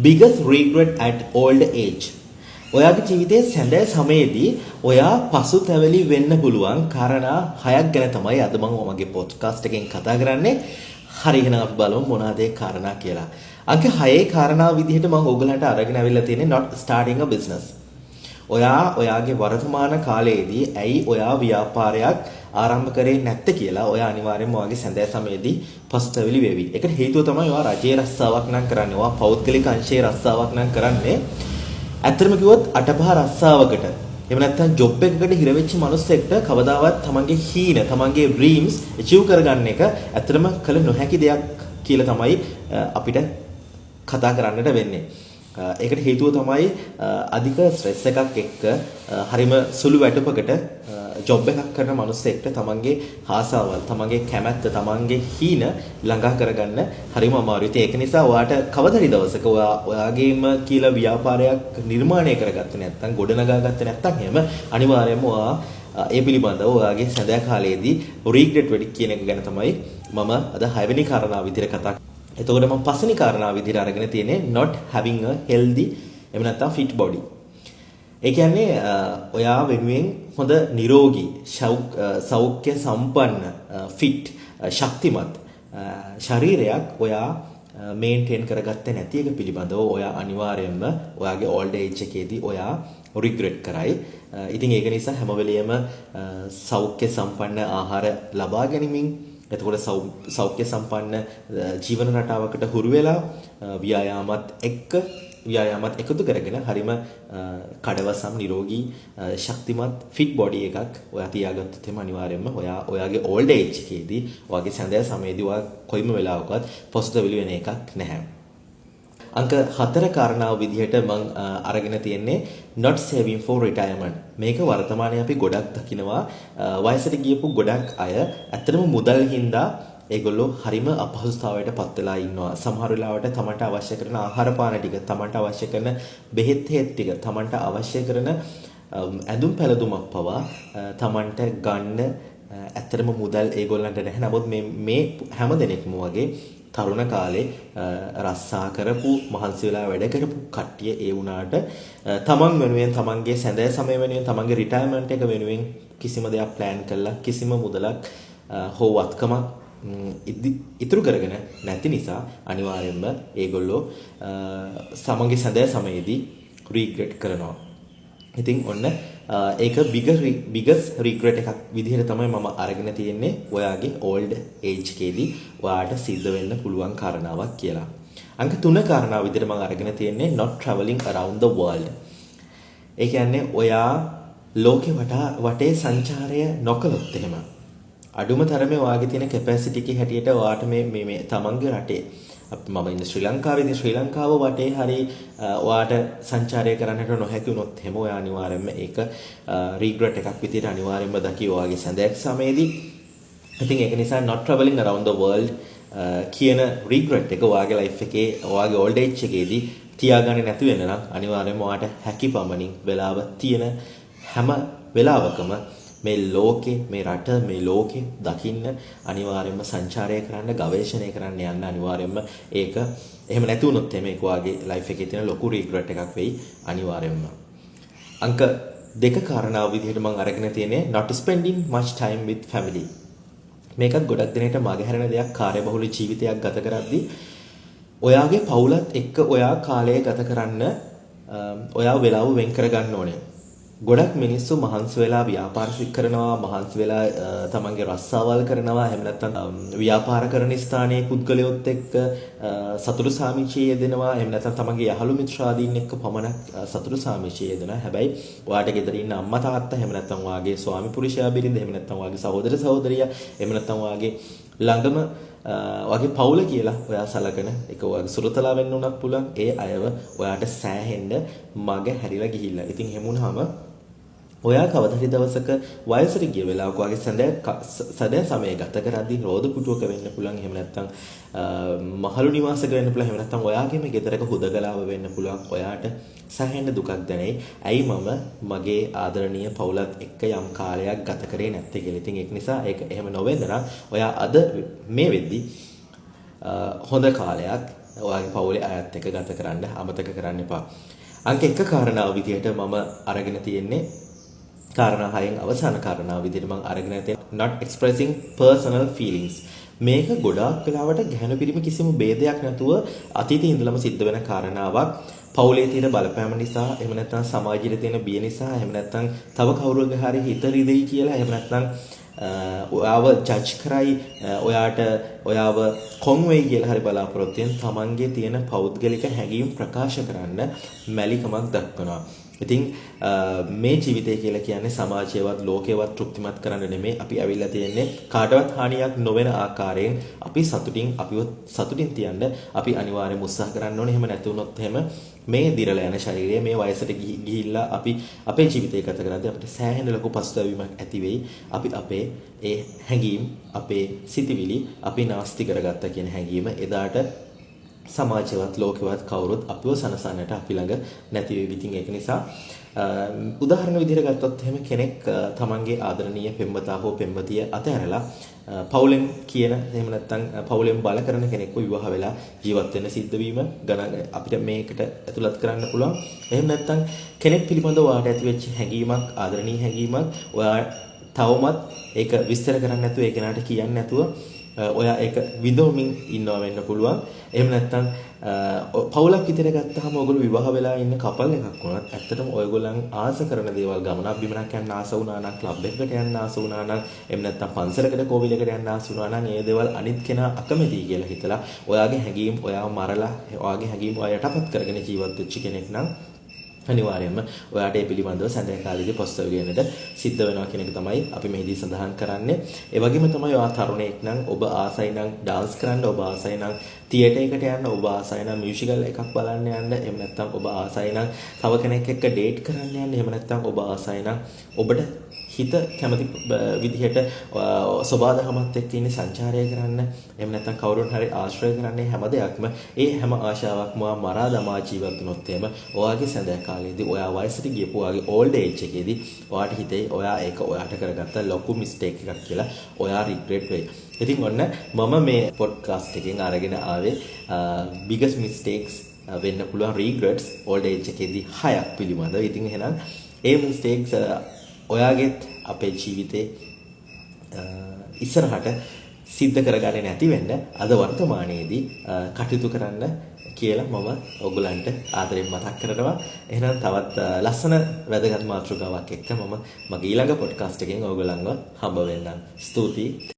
biggest regret at old age. ඔයාගේ ජීවිතයේ සැඳෑ සමයේදී ඔයා පසුතැවිලි වෙන්න පුළුවන් කාරණා 6ක් ගැන තමයි අද මම මගේ පොඩ්කාස්ට් එකෙන් කතා කරන්නේ. හරි එහෙනම් අපි බලමු මොනවාද ඒ කාරණා කියලා. අංක 6 කාරණා විදිහට මම ඕගලන්ට අරගෙන අවිල්ලා තියෙන්නේ not starting a business. ඔයාගේ වර්තමාන කාලයේදී ඇයි ඔයා ව්‍යාපාරයක් ආරම්භ කරේ නැත්තේ කියලා ඔයා අනිවාර්යයෙන්ම ඔයාගේ සැඳෑ සමයේදී පසුතැවිලි වෙවි. ඒකට හේතුව තමයි ඔයා රජයේ රස්සාවක් නම් කරන්නේ. ඔයා පෞද්ගලික අංශයේ රස්සාවක් නම් කරන්නේ. ඇත්තටම කිව්වොත් අටපහ රස්සාවකට එහෙම නැත්නම් ජොබ් එකකට හිර වෙච්ච මිනිස්සෙක්ට කවදාවත් තමන්ගේ හීන තමන්ගේ ඩ්‍රීම්ස් අචීව් කරගන්න එක ඇත්තටම කළ නොහැකි දෙයක් කියලා තමයි අපිට කතා කරන්නට වෙන්නේ. ඒකට හේතුව තමයි අධික ස්ට්‍රෙස් එකක් එක්ක හරිම සුළු වැටුපකට ජොබ් එකක් කරන මිනිස්සෙක්ට තමන්ගේ ආසාවල් තමන්ගේ කැමැත්ත තමන්ගේ හීන ළඟා කරගන්න හරිම අමාරුයි. ඒක නිසා ඔයාට කවදාරි දවසක ඔයාගේම කියලා ව්‍යාපාරයක් නිර්මාණය කරගත්තේ නැත්නම් ගොඩනගා ගත්තේ නැත්නම් එහෙම අනිවාර්යයෙන්ම ඔයා ඒ පිළිබඳව ඔයාගේ සැදෑ කාලයේදී රීග්‍රෙට් වෙඩි කියන එක ගැන තමයි මම අද 6 වෙනි කාරණාව විදිහට කතා කරන්නේ. එතකොට මම පස්වෙනි කාරණාව විදිහට අරගෙන තියෙන්නේ not having a healthy එහෙම නැත්නම් fit body. ඒ කියන්නේ ඔයා වෙනුවෙන් හොඳ නිරෝගී සෞඛ්‍ය සම්පන්න fit ශක්තිමත් ශරීරයක් ඔයා මේන්ටේන් කරගත්තේ නැති එක පිළිබඳව ඔයා අනිවාර්යයෙන්ම ඔයාගේ old age එකේදී ඔයා රිග්‍රෙට් කරයි. ඉතින් ඒක නිසා හැම වෙලෙම සෞඛ්‍ය සම්පන්න ආහාර ලබා ගැනීමෙන් එතකොට සෞඛ්‍ය සම්පන්න ජීවන රටාවකට හුරු වෙලා ව්‍යායාමත් එකතු කරගෙන හරිම කඩවසම් නිරෝගී ශක්තිමත් ෆිට් බොඩි එකක් ඔයා තියාගත්තොත් එම අනිවාර්යයෙන්ම ඔයාගේ ඕල්ඩ් ඒජ් එකේදී ඔයාගේ සැඳෑ සමයේදී ඔයා කොයිම වෙලාවකවත් පොසිටිව් වෙන එකක් නැහැ. අංක 4 කාරණාව විදිහට මම අරගෙන තියෙන්නේ not saving for retirement. මේක වර්තමානයේ අපි ගොඩක් දකිනවා වයසට ගියපු ගොඩක් අය ඇත්තටම මුදල් හින්දා ඒගොල්ලෝ හරිම අපහසුතාවයට පත් වෙලා ඉන්නවා. සමහර වෙලාවට තමන්ට අවශ්‍ය කරන ආහාර පාන ටික, තමන්ට අවශ්‍ය කරන බෙහෙත් හේත් ටික, තමන්ට අවශ්‍ය කරන ඇඳුම් පැළඳුමක් පවා තමන්ට ගන්න ඇත්තටම මුදල් ඒගොල්ලන්ට නැහැ. නමුත් මේ හැම දෙනෙක්ම වගේ තරුණ කාලේ රස්සා කරපු මහන්සි වෙලා වැඩ කරපු කට්ටිය ඒ වුණාට තමන් වෙනුවෙන් තමන්ගේ සැඳෑ සමය වෙනුවෙන් තමන්ගේ රිටයර්මන්ට් එක වෙනුවෙන් කිසිම දෙයක් ප්ලෑන් කළා කිසිම මුදලක් හෝ වත්කමක් ඉතුරු කරගෙන නැති නිසා අනිවාර්යයෙන්ම ඒගොල්ලෝ තමන්ගේ සැඳෑ සමයේදී රීග්‍රෙට් කරනවා. ඉතින් ඔන්න ඒක biggest regret එකක් විදිහට තමයි මම අරගෙන තියෙන්නේ ඔයාගේ old age එකේදී ඔයාට සිද්ධ වෙන්න පුළුවන් කාරණාවක් කියලා. අංක 3 කාරණාව විදිහට මම අරගෙන තියෙන්නේ not traveling around the world. ඒ කියන්නේ ඔයා ලෝකෙ වටේ සංචාරය නොකළොත් එහෙම අඩුම තරමේ ඔයාගේ තියෙන කැපැසිටි එක හැටියට ඔයාට මේ තමන්ගේ රටේ මම ඉන්නේ ශ්‍රී ලංකාවේදී ශ්‍රී ලංකාව වටේ හරි ඔයාට සංචාරය කරන්නට නොහැකි වුණොත් එහෙම ඔයා අනිවාර්යයෙන්ම ඒක රීග්‍රෙට් එකක් විදිහට අනිවාර්යයෙන්ම දකි ඔයාගේ සැඳයක් සමයේදී. ඉතින් ඒක නිසා not traveling around the world කියන රීග්‍රෙට් එක ඔයාගේ ලයිෆ් එකේ ඔයාගේ old age එකේදී තියාගන්න නැති වෙන නම් අනිවාර්යයෙන්ම ඔයාට හැකි පමණින් වෙලාව තියෙන හැම වෙලාවකම මේ ලෝකේ මේ රට මේ ලෝකේ දකින්න අනිවාර්යයෙන්ම සංචාරය කරන්න ගවේෂණය කරන්න යන්න අනිවාර්යයෙන්ම ඒක එහෙම නැති වුණොත් එමේ ඔයාගේ ලයිෆ් එකේ තියෙන ලොකු රිග්‍රෙට් එකක් වෙයි අනිවාර්යයෙන්ම. අංක 2 කාරණාව විදිහට මම අරගෙන තියෙන්නේ not spending much time with family. මේකත් ගොඩක් දිනකට මගහැරෙන දෙයක්. කාර්යබහුල ජීවිතයක් ගත කරද්දී ඔයාගේ පවුලත් එක්ක ඔයා කාලය ගත කරන්න ඔයා වෙලාව වෙන් කරගන්න ඕනේ. ගොඩක් මිනිස්සු මහන්සි වෙලා ව්‍යාපාර කරනවා, මහන්සි වෙලා තමන්ගේ රස්සාවල් කරනවා, එහෙම නැත්නම් ව්‍යාපාර කරන ස්ථානයේ පුද්ගලයොත් එක්ක සතුටු සාමිචියේ යෙදෙනවා, එහෙම නැත්නම් තමන්ගේ යහළු මිත්‍රාදීන් එක්ක පමණක් සතුටු සාමිචියේ යෙදෙනවා. හැබැයි ඔයාට ගෙදර ඉන්න අම්මා තාත්තා, එහෙම නැත්නම් ඔයාගේ ස්වාමි පුරුෂයා බිරිඳ, එහෙම නැත්නම් ඔයාගේ සහෝදර සහෝදරියා, එහෙම නැත්නම් ඔයාගේ ළඟම වගේ පවුල කියලා ඔයා සලකන එක ඔයාගේ සුරතලා වෙන්න උනත් පුළුවන්. ඒ අයව ඔයාට සෑහෙන්න මග හැරිලා ගිහිල්ලා. ඉතින් එහෙම වුණාම ඔයා කවදාහරි දවසක වයසට ගිය වෙලාවක ඔයාගේ සැදෑ සමය ගත කරද්දී රෝද පුටුවක වෙන්න පුළුවන්. එහෙම නැත්නම් මහලු නිවාසයක වෙන්න පුළුවන්. එහෙම නැත්නම් ඔයාගේම ගෙදරක හුදකලාව වෙන්න පුළුවන්. ඔයාට සැහැණ දුකක් දැනෙයි. ඇයි මම මගේ ආදරණීය පවුලත් එක්ක යම් කාලයක් ගත කරේ නැත්තේ කියලා. ඉතින් ඒක නිසා ඒක එහෙම නොවෙන්න නම් ඔයා අද මේ වෙද්දි හොඳ කාලයක් ඔයාගේ පවුලේ අයත් එක්ක ගත කරන්න අමතක කරන්න එපා. අංක 1 කාරණාව විදිහට මම අරගෙන තියෙන්නේ කාරණා 6න් අවසාන කාරණාව විදිහට මම අරගෙන තියෙන not expressing personal feelings. මේක ගොඩාක් වෙලාවට ගැහැණු පිරිමි කිසිම ભેදයක් නැතුව අතීතයේ ඉඳලම සිද්ධ වෙන කාරණාවක්. පවුලේ තියෙන බලපෑම නිසා, එහෙම නැත්නම් සමාජයේ තියෙන බිය නිසා, එහෙම නැත්නම් තව කවුරුගේ හරි හිත රිදෙයි කියලා, එහෙම නැත්නම් ඔයාව ජජ් කරයි, ඔයාව කොන් වෙයි කියලා හරි බලාපොරොත්තු වෙන තමන්ගේ තියෙන පෞද්ගලික හැඟීම් ප්‍රකාශ කරන්න මැලිකමක් දක්වනවා. ඉතින් මේ ජීවිතය කියලා කියන්නේ සමාජයවත් ලෝකයවත් තෘප්තිමත් කරන්න නෙමෙයි. අපි ඇවිල්ලා තියෙන්නේ කාටවත් හානියක් නොවන ආකාරයෙන් අපිව සතුටින් තියන්න අපි අනිවාර්යයෙන්ම උත්සාහ කරන්න ඕනේ. එහෙම නැති වුණොත් එහෙම මේ දිරලා යන ශරීරය මේ වයසට ගිහිල්ලා අපි අපේ ජීවිතය ගත කරද්දී අපිට සෑහෙන ලොකු පසුතැවීමක් ඇති වෙයි. අපි අපේ ඒ හැඟීම්, අපේ සිතිවිලි අපි නාස්ති කරගත්තා කියන හැඟීම එදාට සමාජයවත් ලෝකෙවත් කවුරුත් අපිව සනසන්නට අපි ළඟ නැති වෙවි. ඉතින් ඒක නිසා උදාහරණ විදිහට ගත්තොත් එහෙම කෙනෙක් තමන්ගේ ආදරණීය පෙම්වතා හෝ පෙම්වතිය අතහැරලා පවුලෙන් කියන එහෙම නැත්නම් පවුලෙන් බල කරන කෙනෙක්ව විවාහ වෙලා ජීවත් වෙන්න සිද්ධ වීම ගණන් අපිට මේකට ඇතුළත් කරන්න පුළුවන්. එහෙම නැත්නම් කෙනෙක් පිළිබඳව ඔයාට ඇති වෙච්ච හැඟීමක්, ආදරණීය හැඟීමක් ඔයා තවමත් ඒක විස්තර කරන්න නැතුව ඒ කෙනාට කියන්නේ නැතුව ඔයා ඒක විඳවමින් ඉන්නවා වෙන්න පුළුවන්. එහෙම නැත්නම් පවුලක් විතර ගත්තාම ඔයගොල්ලෝ විවාහ වෙලා ඉන්න කපල් එකක් වුණත් ඇත්තටම ඔයගොල්ලන් ආස කරන දේවල් ගමනක් බිමනක් යන්න ආස වුණා නම්, ක්ලබ් එකකට යන්න ආස වුණා නම්, එහෙම නැත්නම් පන්සලකට කෝවිලකට යන්න ආස වුණා නම්, මේ දේවල් අනිත් කෙනා අකමැතියි කියලා හිතලා ඔයාගේ හැඟීම් ඔයාව මරලා ඔයාගේ හැඟීම් ඔයා යටපත් කරගෙන ජීවත් වෙච්ච කෙනෙක් නම් අනිවාර්යයෙන්ම ඔයාට ඒ පිළිබඳව සැඳෑ කාලෙදී පොස්තව ලියන්නට සිද්ධ වෙනවා කියන එක තමයි අපි මෙහිදී සඳහන් කරන්නේ. ඒ වගේම තමයි ඔයා තරුණයෙක් නම්, ඔබ ආසයි නම් ඩාන්ස් කරන්න, ඔබ ආසයි නම් තියටර් එකට යන්න, ඔබ ආසයි නම් මියුසිකල් එකක් බලන්න යන්න, එහෙම නැත්නම් ඔබ ආසයි නම් තව කෙනෙක් එක්ක ඩේට් කරන්න යන්න, එහෙම නැත්නම් ඔබ ආසයි නම් ඔබට හිත කැමති විදිහට සබාදහමත් එක්ක ඉන්නේ සංචාරය කරන්න, එහෙම නැත්නම් කවුරුන් හරි ආශ්‍රය කරන්නේ හැම දෙයක්ම ඒ හැම ආශාවක්ම මරා දමා ජීවත් වුණොත් එහෙම ඔයාගේ සැඳෑ කාලයේදී ඔයා වයසට ගියපු ඔයාගේ ඕල්ඩ් ඒජ් එකේදී ඔයාට හිතේ ඔයා ඒක ඔයාට කරගත්ත ලොකු මිස්ටේක් එකක් කියලා ඔයා රිග්‍රෙට් වෙයි. ඉතින් ඔන්න මම මේ පොඩ්කාස්ට් එකෙන් අරගෙන ආවේ biggest mistakes වෙන්න පුළුවන් regrets ඕල්ඩ් ඒජ් එකේදී 6ක් පිළිබඳව. ඉතින් එහෙනම් ඒ මිස්ටේක්ස් ඔයාගෙත් අපේ ජීවිතේ ඉස්සරහට සිද්ධ කරගන්නේ නැති වෙන්න අද වර්තමානයේදී කටයුතු කරන්න කියලා මම ඔයගලන්ට ආදරෙන් මතක් කරනවා. එහෙනම් තවත් ලස්සන වැදගත් මාතෘකාවක් එක්ක මම මගේ ඊළඟ පොඩ්කාස්ට් එකෙන් ඔයගලන්ව හම්බ වෙන්නම්. ස්තුතියි.